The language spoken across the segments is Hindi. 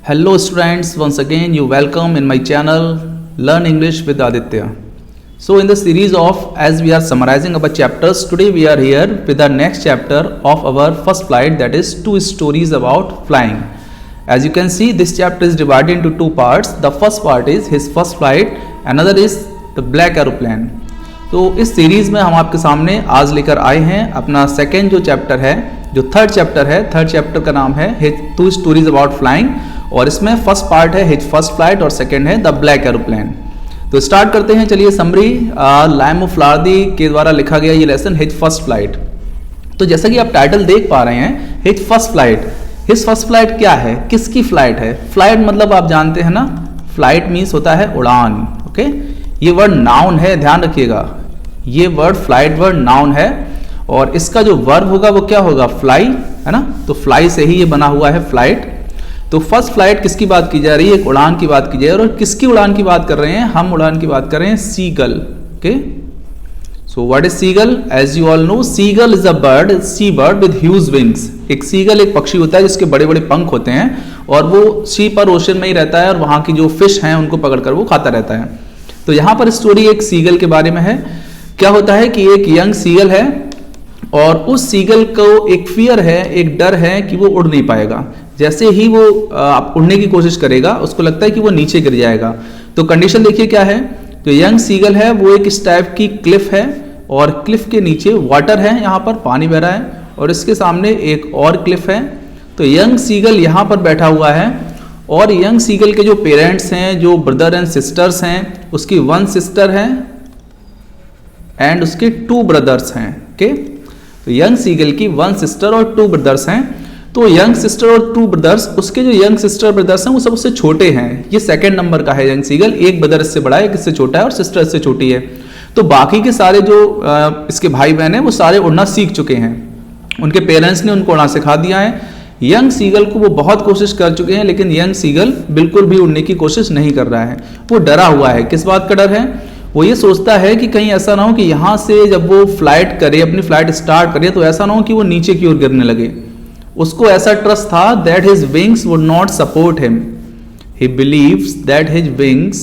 Hello students, once again you welcome in my channel Learn English with Aditya. So in the series of as we are summarizing our chapters, today we are here with the next chapter of our first flight, that is 2 stories about flying. As you can see, this chapter is divided into 2 parts. The first part is his first flight, another is the black aeroplane. तो इस सीरीज में हम आपके सामने आज लेकर आए हैं अपना सेकेंड जो चैप्टर है, जो थर्ड चैप्टर है। थर्ड चैप्टर का नाम है हिज 2 स्टोरीज अबाउट फ्लाइंग और इसमें फर्स्ट पार्ट है हिज फर्स्ट फ्लाइट और सेकेंड है द ब्लैक एरोप्लेन। तो स्टार्ट करते हैं। चलिए, समरी लाइम ऑफ फ्लार्दी के द्वारा लिखा गया ये लेसन हिज फर्स्ट फ्लाइट। तो जैसा कि आप टाइटल देख पा रहे हैं, his first flight. His first flight क्या है, किसकी फ्लाइट है? फ्लाइट मतलब आप जानते हैं ना, फ्लाइट मीन्स होता है उड़ान। ओके, ये वर्ड नाउन है, ध्यान रखिएगा। ये वर्ड फ्लाइट वर्ड नाउन है और इसका जो वर्ब होगा वो क्या होगा, फ्लाई, है ना। तो फ्लाई से ही ये बना हुआ है फ्लाइट। तो फर्स्ट फ्लाइट किसकी बात की जा रही है, एक उड़ान की बात की जा रही है। और किसकी उड़ान की बात कर रहे हैं, हम उड़ान की बात कर रहे हैं seagull. Okay, so what is seagull? As you all know, seagull is a bird, sea bird with huge wings. एक सीगल एक पक्षी होता है जिसके बड़े बड़े पंख होते हैं और वो सी पर ओशन में ही रहता है और वहां की जो फिश हैं उनको पकड़कर वो खाता रहता है। तो यहाँ पर स्टोरी एक सीगल के बारे में है। क्या होता है कि एक यंग सीगल है और उस सीगल को एक फियर है, एक डर है कि वो उड़ नहीं पाएगा। जैसे ही वो उड़ने की कोशिश करेगा उसको लगता है कि वो नीचे गिर जाएगा। तो कंडीशन देखिए क्या है, जो यंग सीगल है वो एक इस टाइप की क्लिफ है और क्लिफ के नीचे वाटर है, यहाँ पर पानी बह रहा है और इसके सामने एक और क्लिफ है। तो यंग सीगल यहाँ पर बैठा हुआ है और यंग सीगल के जो पेरेंट्स हैं, जो ब्रदर एंड सिस्टर्स हैं, उसकी 1 सिस्टर है एंड उसके 2 ब्रदर्स हैं। ओके, तो यंग सीगल की 1 सिस्टर और 2 ब्रदर्स हैं। तो यंग सिस्टर और 2 ब्रदर्स, उसके जो यंग सिस्टर ब्रदर्स हैं वो सब उससे छोटे हैं। ये सेकंड नंबर का है यंग सीगल, एक ब्रदर इससे बड़ा है, एक इससे छोटा है और सिस्टर इससे छोटी है। तो बाकी के सारे जो इसके भाई बहन हैं वो सारे उड़ना सीख चुके हैं, उनके पेरेंट्स ने उनको उड़ना सिखा दिया है। यंग सीगल को वो बहुत कोशिश कर चुके हैं लेकिन यंग सीगल बिल्कुल भी उड़ने की कोशिश नहीं कर रहा है, वो डरा हुआ है। किस बात का डर है? वो ये सोचता है कि कहीं ऐसा ना हो कि यहाँ से जब वो फ्लाइट करे, अपनी फ्लाइट स्टार्ट करे, तो ऐसा ना हो कि वो नीचे की ओर गिरने लगे। उसको ऐसा ट्रस्ट था that his wings would not support him. He believes that his wings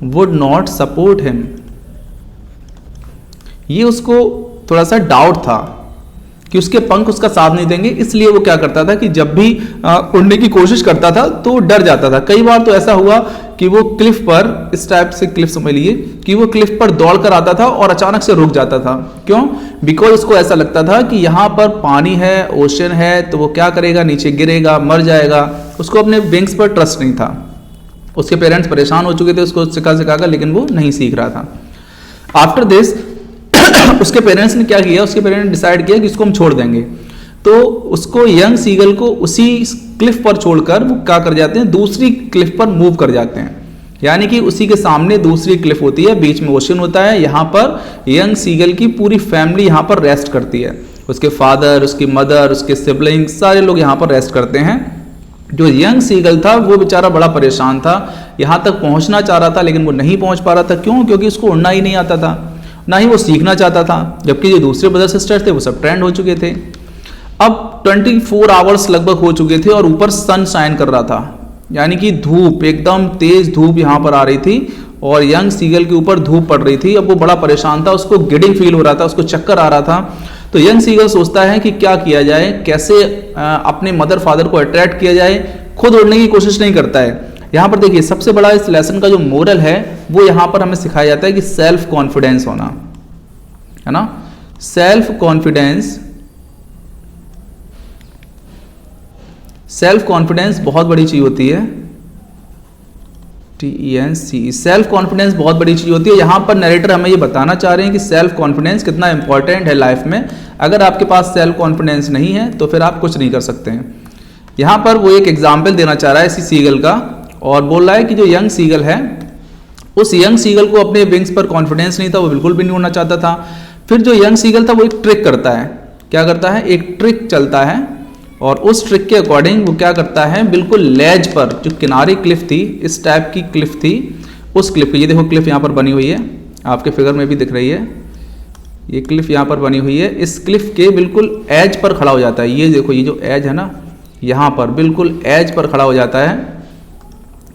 would not support him. ये उसको थोड़ा सा डाउट था कि उसके पंख उसका साथ नहीं देंगे, इसलिए वो क्या करता था कि जब भी उड़ने की कोशिश करता था तो डर जाता था। कई बार तो ऐसा हुआ कि वो क्लिफ पर, इस टाइप से क्लिफ समझ लीजिए कि वो क्लिफ पर दौड़कर आता था और अचानक से रुक जाता था। क्यों? बिकॉज उसको ऐसा लगता था कि यहाँ पर पानी है, ओशन है, तो वो क्या करेगा, नीचे गिरेगा, मर जाएगा। उसको अपने विंग्स पर ट्रस्ट नहीं था। उसके पेरेंट्स परेशान हो चुके थे उसको सिखा कर, लेकिन वो नहीं सीख रहा था। आफ्टर दिस उसके पेरेंट्स ने क्या किया, उसके पेरेंट्स ने डिसाइड किया कि इसको हम छोड़ देंगे। तो उसको यंग सीगल को उसी क्लिफ पर छोड़कर वो क्या कर जाते हैं, दूसरी क्लिफ पर मूव कर जाते हैं। यानी कि उसी के सामने दूसरी क्लिफ होती है, बीच में ओशन होता है। यहाँ पर यंग सीगल की पूरी फैमिली यहाँ पर रेस्ट करती है। उसके फादर, उसकी मदर, उसके सिबलिंग, सारे लोग यहाँ पर रेस्ट करते हैं। जो यंग सीगल था वो बेचारा बड़ा परेशान था, यहाँ तक पहुँचना चाह रहा था लेकिन वो नहीं पहुँच पा रहा था। क्यों? क्योंकि उसको उड़ना ही नहीं आता था, ना ही वो सीखना चाहता था। जबकि जो दूसरे ब्रदर सिस्टर थे वो सब ट्रेंड हो चुके थे। अब 24 आवर्स लगभग हो चुके थे और ऊपर सन शाइन कर रहा था, यानी कि धूप, एकदम तेज धूप यहाँ पर आ रही थी और यंग सीगल के ऊपर धूप पड़ रही थी। अब वो बड़ा परेशान था, उसको गिडिंग फील हो रहा था, उसको चक्कर आ रहा था। तो यंग सीगल सोचता है कि क्या किया जाए, कैसे अपने मदर फादर को अट्रैक्ट किया जाए। खुद उड़ने की कोशिश नहीं करता है। यहाँ पर देखिए, सबसे बड़ा इस लेसन का जो मोरल है वो यहाँ पर हमें सिखाया जाता है कि सेल्फ कॉन्फिडेंस होना, है ना। सेल्फ कॉन्फिडेंस, सेल्फ कॉन्फिडेंस बहुत बड़ी चीज होती है। TENC, सेल्फ कॉन्फिडेंस बहुत बड़ी चीज होती है। यहाँ पर नरेटर हमें ये बताना चाह रहे हैं कि सेल्फ कॉन्फिडेंस कितना इंपॉर्टेंट है लाइफ में। अगर आपके पास सेल्फ कॉन्फिडेंस नहीं है तो फिर आप कुछ नहीं कर सकते हैं। यहाँ पर वो एक एग्जाम्पल देना चाह रहा है इसी सीगल का और बोल रहा है कि जो यंग सीगल है, उस यंग सीगल को अपने विंग्स पर कॉन्फिडेंस नहीं था, वो बिल्कुल भी नहीं उड़ना चाहता था। फिर जो यंग सीगल था वो एक ट्रिक करता है। क्या करता है? एक ट्रिक चलता है और उस ट्रिक के अकॉर्डिंग वो क्या करता है, बिल्कुल लेज पर, जो किनारे क्लिफ थी, इस टाइप की क्लिफ थी, उस क्लिफ, ये देखो क्लिफ यहाँ पर बनी हुई है, आपके फिगर में भी दिख रही है, ये क्लिफ यहाँ पर बनी हुई है। इस क्लिफ के बिल्कुल एज पर खड़ा हो जाता है। ये देखो, ये जो एज है ना, यहाँ पर बिल्कुल एज पर खड़ा हो जाता है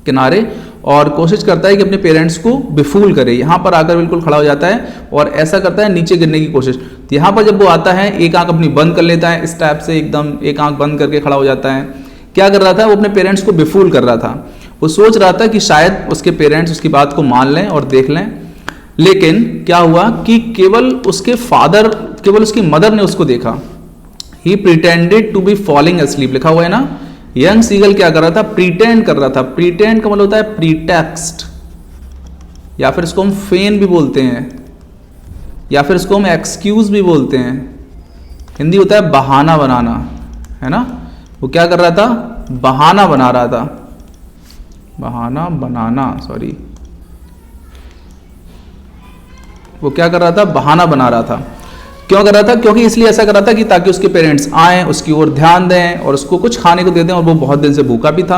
किनारे, और कोशिश करता है कि अपने पेरेंट्स को बेफूल करे। यहाँ पर आकर बिल्कुल खड़ा हो जाता है और ऐसा करता है नीचे गिरने की कोशिश। तो यहाँ पर जब वो आता है एक आंख अपनी बंद कर लेता है, इस टाइप से एकदम एक आंख बंद करके खड़ा हो जाता है। क्या कर रहा था? वो अपने पेरेंट्स को बेफूल कर रहा था। वो सोच रहा था कि शायद उसके पेरेंट्स उसकी बात को मान लें और देख लें, लेकिन क्या हुआ कि केवल उसकी मदर ने उसको देखा। He pretended to be falling asleep, लिखा हुआ है ना। यंग सीगल क्या कर रहा था? प्रीटेंड कर रहा था। प्रीटेंड का मतलब होता है प्रीटेक्स्ट, या फिर इसको हम फेन भी बोलते हैं, या फिर इसको हम एक्सक्यूज भी बोलते हैं। हिंदी होता है बहाना बनाना, है ना। वो क्या कर रहा था? बहाना बना रहा था। बहाना बनाना, सॉरी, वो क्या कर रहा था? बहाना बना रहा था। क्यों कर रहा था? क्योंकि इसलिए ऐसा कर रहा था कि ताकि उसके पेरेंट्स आएँ, उसकी ओर ध्यान दें और उसको कुछ खाने को दे दें, और वो बहुत दिन से भूखा भी था।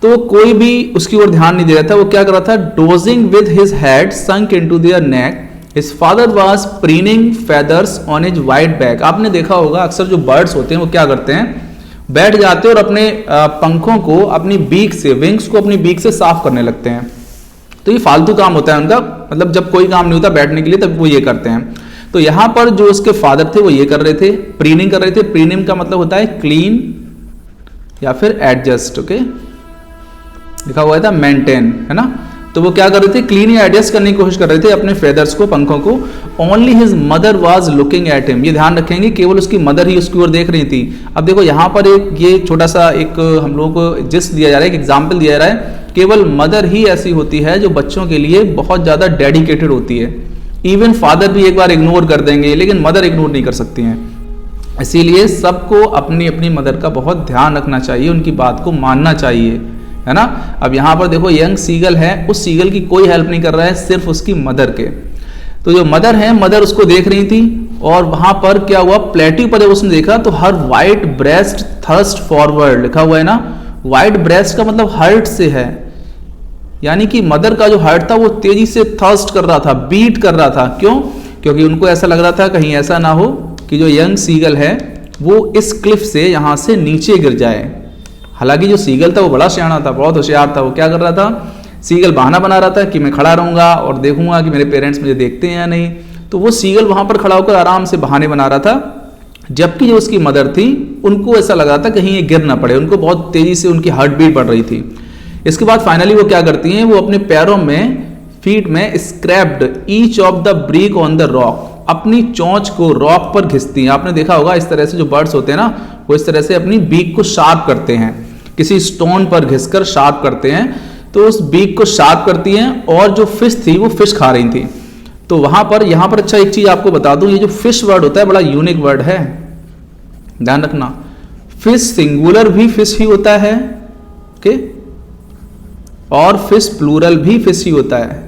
तो कोई भी उसकी ओर ध्यान नहीं दे रहा था। वो क्या कर रहा था? Dosing with his head sunk into their neck, his father was preening feathers on his white back. आपने देखा होगा अक्सर जो बर्ड्स होते हैं वो क्या करते हैं? बैठ जाते हैं और अपने पंखों को अपनी बीक से, विंग्स को अपनी बीक से साफ करने लगते हैं। तो ये फालतू काम होता है उनका, मतलब जब कोई काम नहीं होता बैठने के लिए तब वो ये करते हैं। तो यहां पर जो उसके फादर थे वो ये कर रहे थे, प्रीनिंग कर रहे थे। प्रीनिंग का मतलब होता है क्लीन या फिर एडजस्ट, ओके, लिखा हुआ था मेंटेन, है ना। तो वो क्या कर रहे थे? क्लीन या एडजस्ट करने की कोशिश कर रहे थे अपने फेदर्स को, पंखों को। Only his mother was looking at him, ये ध्यान रखेंगे, केवल उसकी मदर ही उसकी ओर देख रही थी। अब देखो यहाँ पर एक ये छोटा सा एक हम लोगों को जिस्ट दिया जा रहा है, एक एग्जाम्पल दिया जा रहा है। केवल मदर ही ऐसी होती है जो बच्चों के लिए बहुत ज़्यादा डेडिकेटेड होती है। इवन फादर भी एक बार इग्नोर कर देंगे, लेकिन मदर इग्नोर नहीं कर सकती हैं। इसीलिए सबको अपनी अपनी मदर का बहुत ध्यान रखना चाहिए, उनकी बात को मानना चाहिए, है ना। अब यहाँ पर देखो यंग सीगल है, उस सीगल की कोई हेल्प नहीं कर रहा है, सिर्फ उसकी मदर के। तो जो मदर है, मदर उसको देख रही थी, और वहां पर क्या हुआ? प्लेट्यू पर जब उसने देखा तो हर वाइट ब्रेस्ट थर्स्ट फॉरवर्ड, लिखा हुआ है ना। वाइट ब्रेस्ट का मतलब हार्ट से है, यानी कि मदर का जो हार्ट था वो तेजी से थर्स्ट कर रहा था, बीट कर रहा था। क्यों? क्योंकि उनको ऐसा लग रहा था कहीं ऐसा ना हो कि जो यंग सीगल है वो इस क्लिफ से यहां से नीचे गिर जाए। हालांकि जो सीगल था वो बड़ा सियाना था, बहुत होशियार था। वो क्या कर रहा था? सीगल बहाना बना रहा था कि मैं खड़ा रहूंगा और देखूंगा कि मेरे पेरेंट्स मुझे देखते हैं या नहीं। तो वो सीगल वहां पर खड़ा होकर आराम से बहाने बना रहा था, जबकि जो उसकी मदर थी उनको ऐसा लग रहा था कहीं ये गिर ना पड़े, उनको बहुत तेजी से उनकी हार्ट बीट बढ़ रही थी। इसके बाद फाइनली वो क्या करती हैं? वो अपने पैरों में, फीट में scraped each of the brick on the rock, अपनी चोंच को रॉक पर घिसती हैं। आपने देखा होगा इस तरह से जो बर्ड्स होते हैं ना, वो इस तरह से अपनी बीक को शार्प करते हैं, किसी स्टोन पर घिसकर शार्प करते हैं। तो उस बीक को शार्प करती हैं, और जो फिश थी वो फिश खा रही थी। तो वहां पर, यहां पर अच्छा एक चीज आपको बता दूं, ये जो फिश वर्ड होता है बड़ा यूनिक वर्ड है, ध्यान रखना। फिश सिंगुलर भी फिश ही होता है, ओके, और फिश प्लूरल भी फिश ही होता है,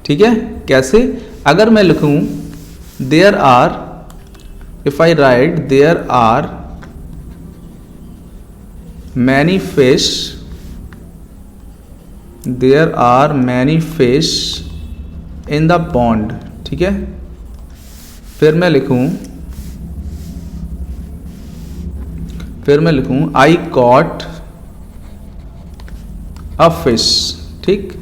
ठीक है। कैसे? अगर मैं लिखूं there are, if I write there are many fish, there are many fish in the pond, ठीक है। फिर मैं लिखूं आई कॉट अ फिश, ठीक।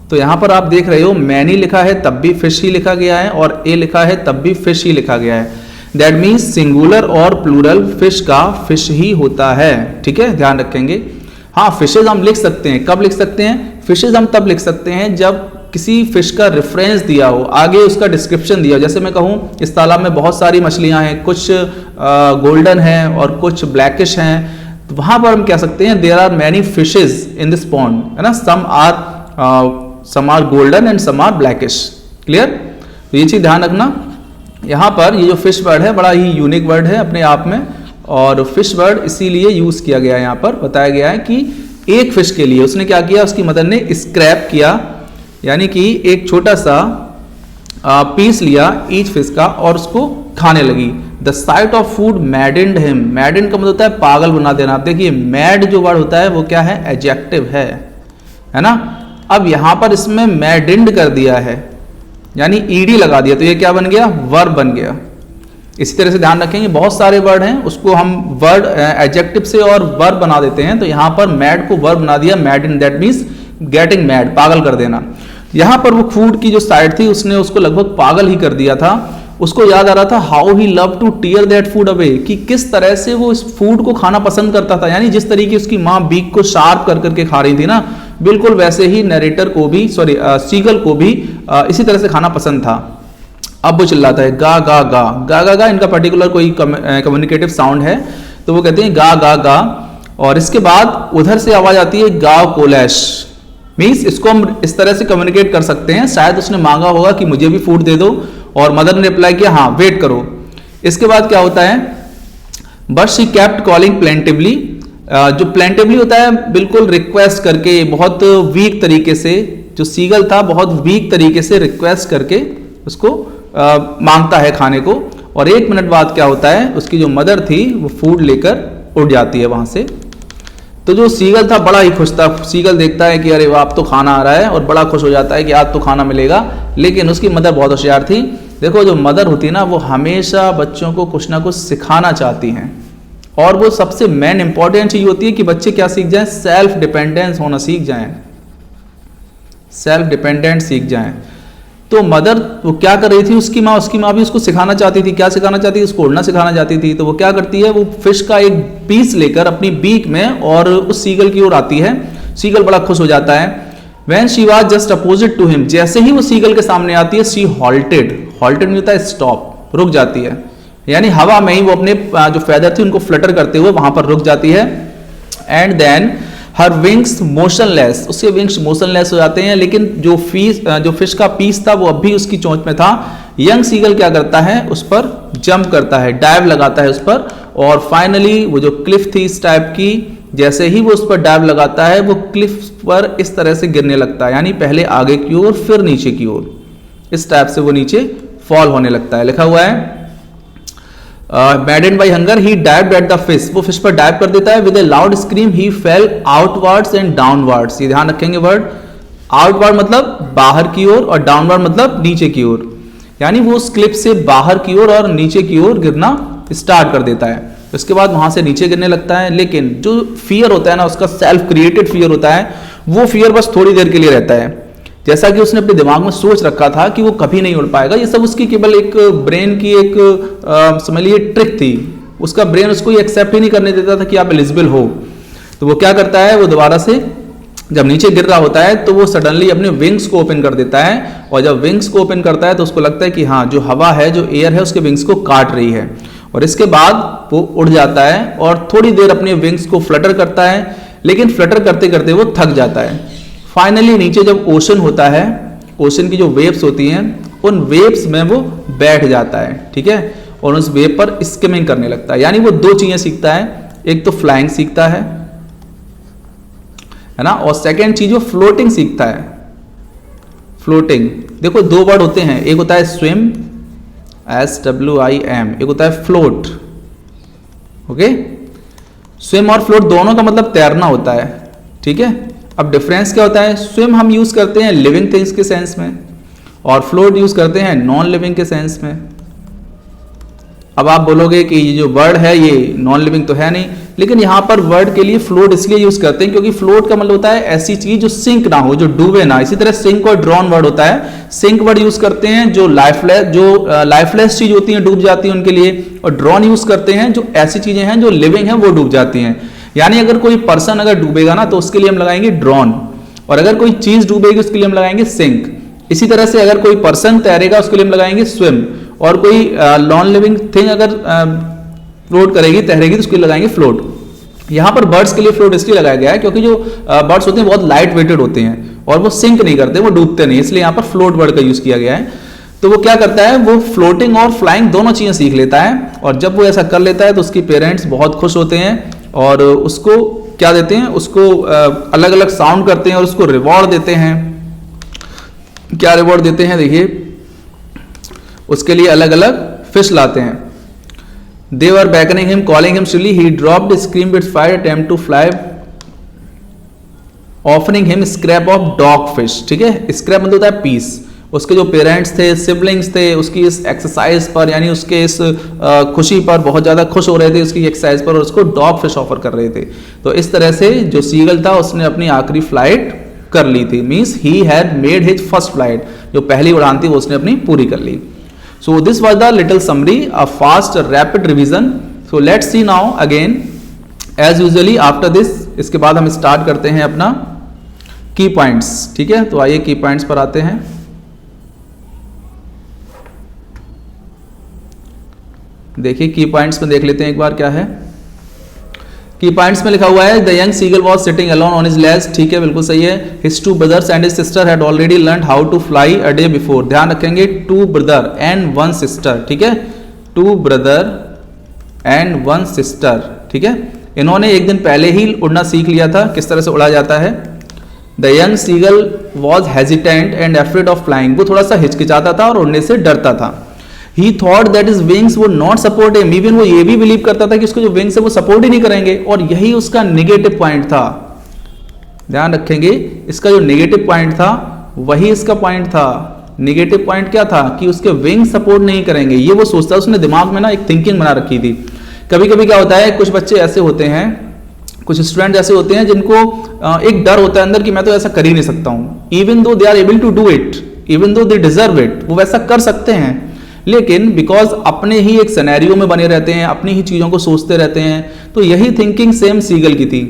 तो यहां पर आप देख रहे हो मैनी लिखा है तब भी फिश ही लिखा गया है, और ए लिखा है तब भी फिश ही लिखा गया है। दैट मीन्स सिंगुलर और प्लूरल फिश का फिश ही होता है, ठीक है, ध्यान रखेंगे। हाँ, फिशेज हम लिख सकते हैं, कब लिख सकते हैं? फिशेज हम तब लिख सकते हैं जब किसी फिश का रेफरेंस दिया हो, आगे उसका डिस्क्रिप्शन दिया हो। जैसे मैं कहूँ इस तालाब में बहुत सारी मछलियां हैं, कुछ गोल्डन हैं और कुछ ब्लैकिश हैं, तो वहां पर हम कह सकते हैं there are many fishes in this pond, है ना। Some are golden and some are blackish, clear. तो ये चीज ध्यान रखना। यहाँ पर ये जो फिश वर्ड है बड़ा ही यूनिक वर्ड है अपने आप में, और फिश वर्ड इसीलिए यूज किया गया है। यहाँ पर बताया गया है कि एक फिश के लिए उसने क्या किया, उसकी मदर ने स्क्रैप किया, यानी कि एक छोटा सा पीस लिया ईच फिश का और उसको खाने लगी। The site of food मैडेंड him, मैडेंड का मतलब होता है पागल बना देना। आप देखिए मैड जो वर्ड होता है वो क्या है? एडजेक्टिव है ना। अब यहां पर इसमें मैडेंड कर दिया है, यानी ईडी लगा दिया, तो ये क्या बन गया? वर्ब बन गया। इसी तरह से ध्यान रखेंगे बहुत सारे वर्ड हैं, उसको हम वर्ड एडजेक्टिव से और वर्ब बना देते हैं। तो यहाँ पर मैड को वर्ब बना दिया, mad in that means getting mad, पागल कर देना। यहाँ पर वो फूड की जो साइड थी उसने उसको लगभग पागल ही कर दिया था। उसको याद आ रहा था how he love to tear that food away, कि किस तरह से वो इस फूड को खाना पसंद करता था। यानी जिस तरीके उसकी माँ बीक को शार्प कर करके खा रही थी ना, बिल्कुल वैसे ही नरेटर को भी सीगल को भी इसी तरह से खाना पसंद था। अब वो चिल्लाता है गा गा गा गा गा गा, इनका पर्टिकुलर कोई कम्युनिकेटिव साउंड है, तो वो कहते हैं गा गा गा। और इसके बाद उधर से आवाज आती है गाव कोलैश, मीन्स इसको हम इस तरह से कम्युनिकेट कर सकते हैं, शायद उसने मांगा होगा कि मुझे भी फूड दे दो, और मदर ने रिप्लाई किया हाँ वेट करो। इसके बाद क्या होता है, but she kept calling plaintively, जो प्लेंटिवली होता है बिल्कुल रिक्वेस्ट करके, बहुत वीक तरीके से, जो सीगल था बहुत वीक तरीके से रिक्वेस्ट करके उसको मांगता है खाने को। और 1 मिनट बाद क्या होता है, उसकी जो मदर थी वो फूड लेकर उड़ जाती है वहां से। तो जो सीगल था बड़ा ही खुश था, सीगल देखता है कि अरे वाह अब तो खाना आ रहा है, और बड़ा खुश हो जाता है कि आज तो खाना मिलेगा। लेकिन उसकी मदर बहुत होशियार थी। देखो जो मदर होती है ना, वो हमेशा बच्चों को कुछ ना कुछ सिखाना चाहती हैं, और वो सबसे मेन इंपॉर्टेंट चीज होती है कि बच्चे क्या सीख जाएं, सेल्फ डिपेंडेंस होना सीख जाएं, सेल्फ डिपेंडेंट सीख जाएं। तो मदर वो क्या कर रही थी, उसकी माँ भी उसको सिखाना चाहती थी। क्या सिखाना चाहती थी, उसको उड़ना सिखाना चाहती थी। तो वो क्या करती है, वो फिश का एक पीस लेकर अपनी बीक में और उस सीगल की ओर आती है। सीगल बड़ा खुश हो जाता है। When she was just opposite to him, जैसे ही वो सीगल के सामने आती है, she halted, halted नहीं होता है स्टॉप, रुक जाती है। यानी हवा में ही वो अपने जो फेदर थी उनको फ्लटर करते हुए वहां पर रुक जाती है। And then her wings motionless, उसके विंग्स मोशनलेस हो जाते हैं, लेकिन जो फिश का पीस था वो अब भी उसकी चोंच में था। यंग सीगल क्या करता है, उस पर जंप करता है, डाइव लगाता है उस पर, और फाइनली वो जो क्लिफ थी इस टाइप की, जैसे ही वो उस पर डाइव लगाता है वो क्लिफ पर इस तरह से गिरने लगता है। यानी पहले आगे की ओर फिर नीचे की ओर, इस टाइप से वो नीचे फॉल होने लगता है। लिखा हुआ है maddened by hunger he dived at the fish, वो फिश पर डाइव कर देता है। With a loud scream he fell outwards and downwards, ये ध्यान रखेंगे वर्ड, आउटवर्ड मतलब बाहर की ओर और डाउनवर्ड मतलब नीचे की ओर। यानी वो उस क्लिप से बाहर की ओर और नीचे की ओर गिरना स्टार्ट कर देता है। उसके बाद वहां से नीचे गिरने लगता है। लेकिन जो फियर होता है ना, उसका सेल्फ क्रिएटेड फियर होता है, वो फियर बस थोड़ी देर के लिए रहता है। जैसा कि उसने अपने दिमाग में सोच रखा था कि वो कभी नहीं उड़ पाएगा, ये सब उसकी केवल एक ब्रेन की एक समझ लीजिए ट्रिक थी। उसका ब्रेन उसको ये एक्सेप्ट ही नहीं करने देता था कि आप एलिजिबल हो। तो वो क्या करता है, वो दोबारा से जब नीचे गिर रहा होता है तो वो सडनली अपने विंग्स को ओपन कर देता है। और जब विंग्स को ओपन करता है तो उसको लगता है कि हाँ, जो हवा है, जो एयर है, उसके विंग्स को काट रही है। और इसके बाद वो उड़ जाता है और थोड़ी देर अपने विंग्स को फ्लटर करता है, लेकिन फ्लटर करते करते वो थक जाता है। फाइनली नीचे जब ओशन होता है, ओशन की जो वेव्स होती हैं, उन वेव्स में वो बैठ जाता है, ठीक है, और उस वेव पर स्किमिंग करने लगता है। यानी वो 2 चीजें सीखता है, एक तो फ्लाइंग सीखता है ना, और सेकेंड चीज वो फ्लोटिंग सीखता है। फ्लोटिंग, देखो 2 वर्ड होते हैं, एक होता है स्विम SWIM, एक होता है फ्लोट। ओके, स्विम और फ्लोट दोनों का मतलब तैरना होता है, ठीक है। अब डिफरेंस क्या होता है, स्विम हम यूज करते हैं लिविंग थिंग्स के सेंस में, और फ्लोट यूज करते हैं नॉन लिविंग के सेंस में। अब आप बोलोगे कि ये जो वर्ड है ये नॉन लिविंग तो है नहीं, लेकिन यहां पर वर्ड के लिए फ्लोट इसलिए यूज करते हैं क्योंकि फ्लोट का मतलब होता है ऐसी चीज जो सिंक ना हो, जो डूबे ना। इसी तरह सिंक और ड्रॉन वर्ड होता है। सिंक वर्ड यूज करते हैं जो लाइफलेस चीज होती हैं, डूब जाती हैं उनके लिए, और ड्रॉन यूज करते हैं जो ऐसी चीजें हैं जो लिविंग हैं, वो डूब जाती हैं। यानी अगर कोई पर्सन अगर डूबेगा ना तो उसके लिए हम लगाएंगे ड्रॉन, और अगर कोई चीज डूबेगी उसके लिए हम लगाएंगे सिंक। इसी तरह से अगर कोई पर्सन तैरेगा उसके लिए हम लगाएंगे स्विम, और कोई नॉन लिविंग थिंग अगर फ्लोट करेगी, तैरेगी, तो उसके लिए लगाएंगे फ्लोट। यहां पर बर्ड्स के लिए फ्लोट इसलिए लगाया गया है क्योंकि जो बर्ड्स होते हैं बहुत लाइट वेटेड होते हैं और वो सिंक नहीं करते, वो डूबते नहीं, इसलिए यहां पर फ्लोट वर्ड का यूज किया गया है। तो वो क्या करता है, वो फ्लोटिंग और फ्लाइंग दोनों चीजें सीख लेता है, और जब वो ऐसा कर लेता है तो उसकी पेरेंट्स बहुत खुश होते हैं और उसको क्या देते हैं, उसको अलग अलग साउंड करते हैं और उसको रिवॉर्ड देते हैं। क्या रिवॉर्ड देते हैं, देखिए, उसके लिए अलग अलग फिश लाते हैं। They were beckoning him, calling him silly. He dropped, screamed with fire, attempt to fly, offering him scrap of dog fish. ठीक है, scrap मतलब होता है पीस, उसके जो पेरेंट्स थे, सिबलिंग्स थे, उसकी इस एक्सरसाइज पर यानी उसके इस खुशी पर बहुत ज़्यादा खुश हो रहे थे उसकी एक्सरसाइज पर, और उसको डॉग फिश ऑफर कर रहे थे। तो इस तरह से जो सीगल था उसने अपनी आखिरी फ्लाइट कर ली थी, means he had made his first flight, जो पहली उड़ान थी वो उसने अपनी पूरी कर ली। So this was the little summary, a fast rapid revision. So let's see now again as usually after this, इसके बाद हम स्टार्ट करते हैं अपना की पॉइंट्स। ठीक है, तो आइए की पॉइंट्स पर आते हैं। देखिए की पॉइंट्स में देख लेते हैं एक बार क्या है। की पॉइंट्स में लिखा हुआ है the young seagull was sitting alone on his legs. ठीक है, बिल्कुल सही है। His two brothers and his sister had already learn how to fly a day before. ध्यान रखेंगे, two brother and one sister. ठीक है, two brother and one sister. ठीक है, इन्होंने एक दिन पहले ही उड़ना सीख लिया था, किस तरह से उड़ा जाता है। The young seagull was hesitant and afraid of flying. वो थोड़ा सा हिचकिचाता था और उड़ने से डरता था। He thought that his wings would not support him. Even वो ये भी बिलीव करता था कि उसके जो विंग्स है वो सपोर्ट ही नहीं करेंगे, और यही उसका नेगेटिव पॉइंट था। ध्यान रखेंगे, इसका जो नेगेटिव पॉइंट था वही इसका पॉइंट था। नेगेटिव पॉइंट क्या था कि उसके विंग सपोर्ट नहीं करेंगे, ये वो सोचता है। उसने दिमाग में ना एक थिंकिंग बना रखी थी। कभी कभी क्या होता है, कुछ बच्चे ऐसे होते हैं, कुछ स्टूडेंट ऐसे होते हैं जिनको एक डर होता है अंदर कि मैं तो ऐसा कर ही नहीं सकता हूँ। Even though they are able to do it, even though they deserve it, वो वैसा कर सकते हैं, लेकिन बिकॉज अपने ही एक सिनेरियो में बने रहते हैं, अपनी ही चीज़ों को सोचते रहते हैं। तो यही थिंकिंग सेम सीगल की थी।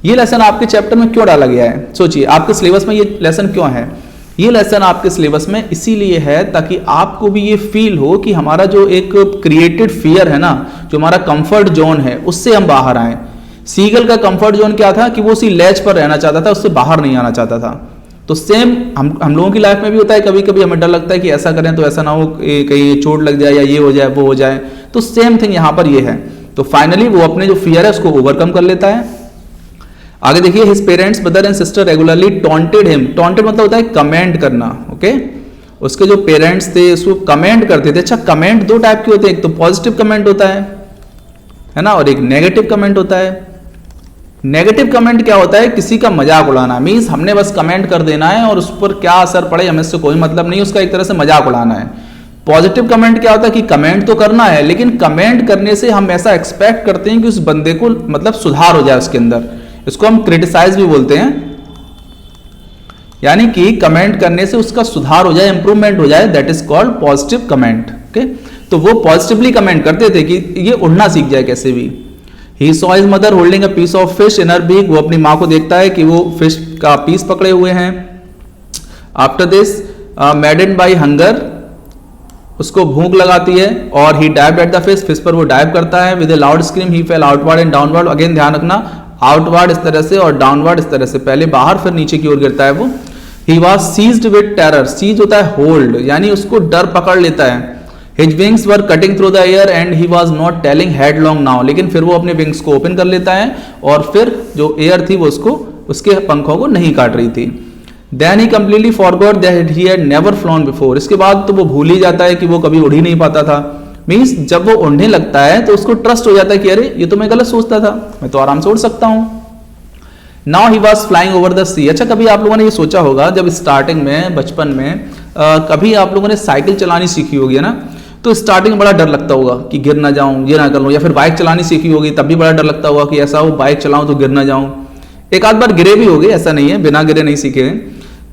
ये लेसन आपके चैप्टर में क्यों डाला गया है, सोचिए। आपके सिलेबस में ये लेसन क्यों है? ये लेसन आपके सिलेबस में इसीलिए है ताकि आपको भी ये फील हो कि हमारा जो एक क्रिएटेड फियर है ना, जो हमारा कंफर्ट जोन है, उससे हम बाहर आए। सीगल का कंफर्ट जोन क्या था कि वो उसी लेज पर रहना चाहता था, उससे बाहर नहीं आना चाहता था। तो सेम हम लोगों की लाइफ में भी होता है, कभी कभी हमें डर लगता है कि ऐसा करें तो ऐसा ना हो, कहीं चोट लग जाए या ये हो जाए वो हो जाए। तो सेम थिंग यहाँ पर ये है। तो फाइनली वो अपने जो फियर है उसको ओवरकम कर लेता है। आगे देखिए, his parents brother and sister regularly taunted him. Taunted मतलब होता है कमेंट करना। ओके, उसके जो पेरेंट्स थे उसको कमेंट करते थे। अच्छा, कमेंट दो टाइप के होते हैं, एक तो पॉजिटिव कमेंट होता है ना, और एक नेगेटिव कमेंट होता है। नेगेटिव कमेंट क्या होता है, किसी का मजाक उड़ाना। मीन्स हमने बस कमेंट कर देना है और उस पर क्या असर पड़े हमें इससे कोई मतलब नहीं, उसका एक तरह से मजाक उड़ाना है। पॉजिटिव कमेंट क्या होता है कि कमेंट तो करना है, लेकिन कमेंट करने से हम ऐसा एक्सपेक्ट करते हैं कि उस बंदे को मतलब सुधार हो जाए उसके अंदर। इसको हम क्रिटिसाइज भी बोलते हैं, यानी कि कमेंट करने से उसका सुधार हो जाए, इंप्रूवमेंट हो जाए, that is called positive comment. Okay, तो वो पॉजिटिवली कमेंट करते थे कि ये उड़ना सीख जाए कैसे भी। He saw his mother holding a piece of fish in her beak. वो अपनी माँ को देखता है कि वो फिश का पीस पकड़े हुए हैं। After this, maddened by hunger, उसको भूख लगाती है और he dived at the fish. Fish पर वो डाइव करता है। With a loud scream, he fell outward and downward. Again ध्यान रखना, outward इस तरह से और downward इस तरह से, पहले बाहर फिर नीचे की ओर गिरता है वो। He was seized with terror. Seize होता है hold, यानी उसको डर पकड़ लेता है। His wings were cutting through the air and he was not telling headlong now. लेकिन फिर वो अपने विंग्स को ओपन कर लेता है और फिर जो एयर थी वो उसको, उसके पंखों को नहीं काट रही थी। Then he completely forgot that he had never flown before. इसके बाद तो वो भूल ही जाता है कि वो कभी उड़ ही नहीं पाता था। मीन्स जब वो उड़ने लगता है तो उसको ट्रस्ट हो जाता है कि अरे ये तो मैं गलत सोचता था, मैं तो आराम से उड़ सकता हूँ। Now he was flying over the sea. अच्छा, कभी आप लोगों ने ये सोचा होगा जब स्टार्टिंग में, बचपन में कभी आप लोगों ने साइकिल चलानी सीखी होगी है ना, तो स्टार्टिंग में बड़ा डर लगता होगा कि गिर ना जाऊं, ये ना कर लूं। या फिर बाइक चलानी सीखी होगी तब भी बड़ा डर लगता होगा कि ऐसा हो बाइक चलाऊं तो गिर ना जाऊं। एक आध बार गिरे भी होगे, ऐसा नहीं है बिना गिरे नहीं सीखे।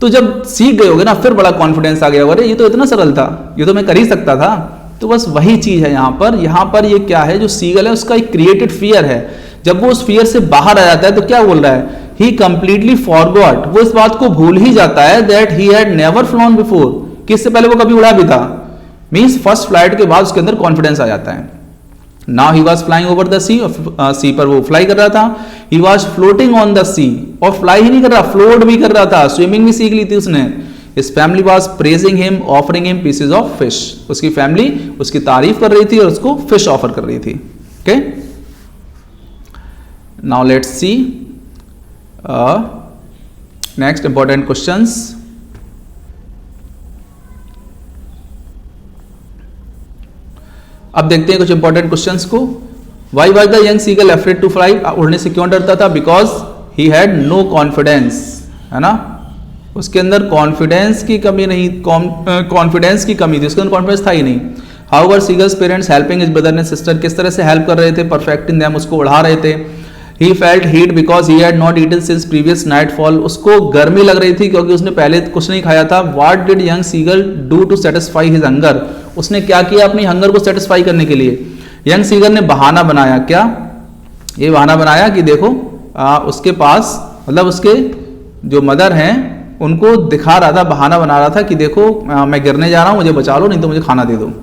तो जब सीख गए होगे ना, फिर बड़ा कॉन्फिडेंस आ गया होगा, अरे ये तो इतना सरल था, ये तो मैं कर ही सकता था। तो बस वही चीज है यहाँ पर। यहाँ पर ये क्या है, जो सीगल है उसका एक क्रिएटेड फियर है। जब वो उस फियर से बाहर आ जाता है तो क्या बोल रहा है, ही कंप्लीटली फॉरगॉट, वो इस बात को भूल ही जाता है that he had never phloem before, कि इससे पहले वो कभी उड़ा भी था। मीन्स फर्स्ट फ्लाइट के बाद उसके अंदर कॉन्फिडेंस आ जाता है। Now he was flying over the sea, sea पर वो फ्लाई कर रहा था। He was floating on the sea, और फ्लाई ही नहीं कर रहा, फ्लोट भी कर रहा था, स्विमिंग भी सीख ली थी उसने। His family was praising him, offering him pieces of fish. उसकी फैमिली उसकी तारीफ कर रही थी और उसको फिश ऑफर कर रही थी। Okay? Now let's see next important questions. अब देखते हैं कुछ इंपॉर्टेंट क्वेश्चंस को। Why was the young seagull afraid to fly? उड़ने से क्यों डरता था? Because he had no confidence, है ना, उसके अंदर कॉन्फिडेंस की कमी नहीं, कॉन्फिडेंस की कमी थी, उसके अंदर कॉन्फिडेंस था ही नहीं। How were seagulls parents helping his brother and sister, किस तरह से हेल्प कर रहे थे, परफेक्टिंग देम, उसको उड़ा रहे थे। He felt heat because he had not eaten since previous night fall, उसको गर्मी लग रही थी क्योंकि उसने पहले कुछ नहीं खाया था। What did young seagull do to satisfy his hunger, उसने क्या किया अपनी हंगर को सेटिस्फाई करने के लिए। यंग सीगल ने बहाना बनाया, क्या ये बहाना बनाया कि देखो उसके पास मतलब उसके जो मदर हैं उनको दिखा रहा था, बहाना बना रहा था कि देखो मैं गिरने जा रहा हूं, मुझे बचा लो, नहीं तो मुझे खाना दे दो।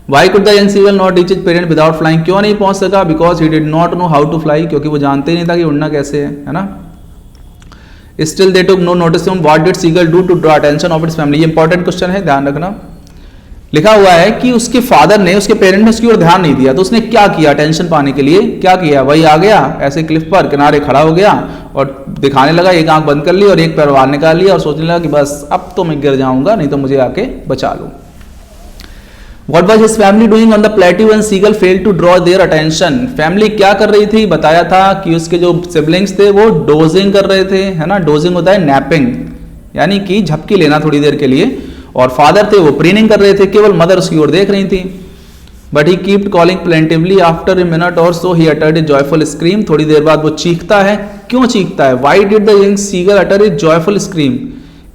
Why could the young seagull not reach his parent without flying, क्यों नहीं पहुंच सका, because he did not know how to fly, क्योंकि वो जानते ही नहीं था कि उड़ना कैसे है ना। Still they took no notice him, what did seagull do to draw attention of its family, ये इंपॉर्टेंट क्वेश्चन है, ध्यान रखना। लिखा हुआ है कि उसके फादर ने, उसके पेरेंट ने उसकी ओर ध्यान नहीं दिया, तो उसने क्या किया अटेंशन पाने के लिए, क्या किया, वही आ गया ऐसे क्लिफ पर किनारे खड़ा हो गया और दिखाने लगा, एक आंख बंद कर ली और एक पैर बाहर निकाल लिया और सोचने लगा कि बस अब तो मैं गिर जाऊंगा, नहीं तो मुझे आके बचा लो। What was his family doing on the plateau when seagull failed to draw their attention? Family क्या कर रही थी, बताया था कि उसके जो सिबलिंग्स थे वो डोजिंग कर रहे थे, है ना। डोजिंग होता है नैपिंग, यानी कि झपकी लेना थोड़ी देर के लिए, और फादर थे वो प्रीनिंग कर रहे थे, केवल मदर उसकी ओर देख रही थी। But he kept calling plaintively, after a minute और so he uttered a joyful scream, थोड़ी देर बाद वो चीखता है, क्यों चीखता है, why did the young seagull utter a joyful scream,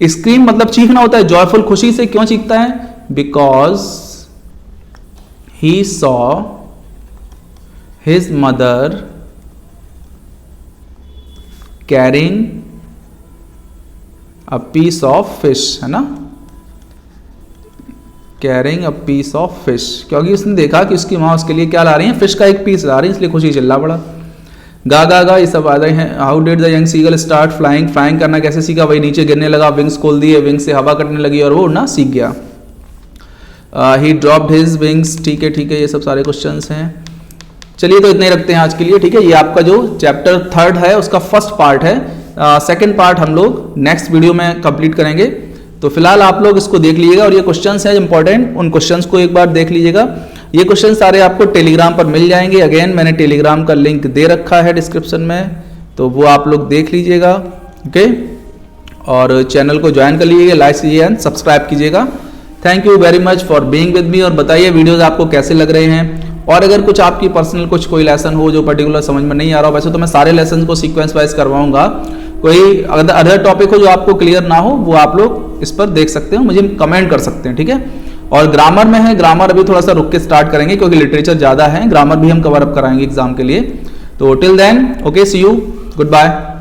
scream मतलब चीखना होता है, जॉयफुल खुशी से, क्यों चीखता है, because he saw his mother carrying a piece of fish, है ना, carrying a piece of fish, क्योंकि उसने देखा कि उसकी माँ उसके लिए क्या ला रही है, फिश का एक पीस ला रही है, इसलिए खुशी चिल्ला पड़ा। गा गा गा ये सब आ रहे हैं। How did the young seagull start flying, flying करना कैसे सीखा, वही नीचे गिरने लगा, विंग्स खोल दिए, विंग्स से हवा कटने लगी और वो उड़ना सीख गया। ही ड्रॉप्ड हिज विंग्स, ठीक है, ये सब सारे क्वेश्चंस हैं। चलिए तो इतने ही रखते हैं आज के लिए, ठीक है। ये आपका जो चैप्टर 3 है उसका फर्स्ट पार्ट है, सेकंड पार्ट हम लोग नेक्स्ट वीडियो में कंप्लीट करेंगे। तो फिलहाल आप लोग इसको देख लीजिएगा और ये क्वेश्चंस हैं इंपॉर्टेंट, उन क्वेश्चंस को एक बार देख लीजिएगा। ये क्वेश्चन सारे आपको टेलीग्राम पर मिल जाएंगे, अगेन मैंने टेलीग्राम का लिंक दे रखा है डिस्क्रिप्शन में, तो वो आप लोग देख लीजिएगा, ओके। और चैनल को ज्वाइन कर लीजिएगा, लाइक कीजिए एंड सब्सक्राइब कीजिएगा। Thank you very much for being with me, और बताइए वीडियोस आपको कैसे लग रहे हैं, और अगर कुछ आपकी पर्सनल कुछ कोई लेसन हो जो पर्टिकुलर समझ में नहीं आ रहा हो, वैसे तो मैं सारे लेसन को सीक्वेंस वाइज करवाऊंगा, कोई अदर टॉपिक हो जो आपको क्लियर ना हो वो आप लोग इस पर देख सकते हो, मुझे कमेंट कर सकते हैं, ठीक है। और ग्रामर में है, ग्रामर अभी थोड़ा सा रुक के स्टार्ट करेंगे क्योंकि लिटरेचर ज़्यादा है, ग्रामर भी हम कवर अप कराएंगे एग्जाम के लिए। तो till then okay, see you, good bye.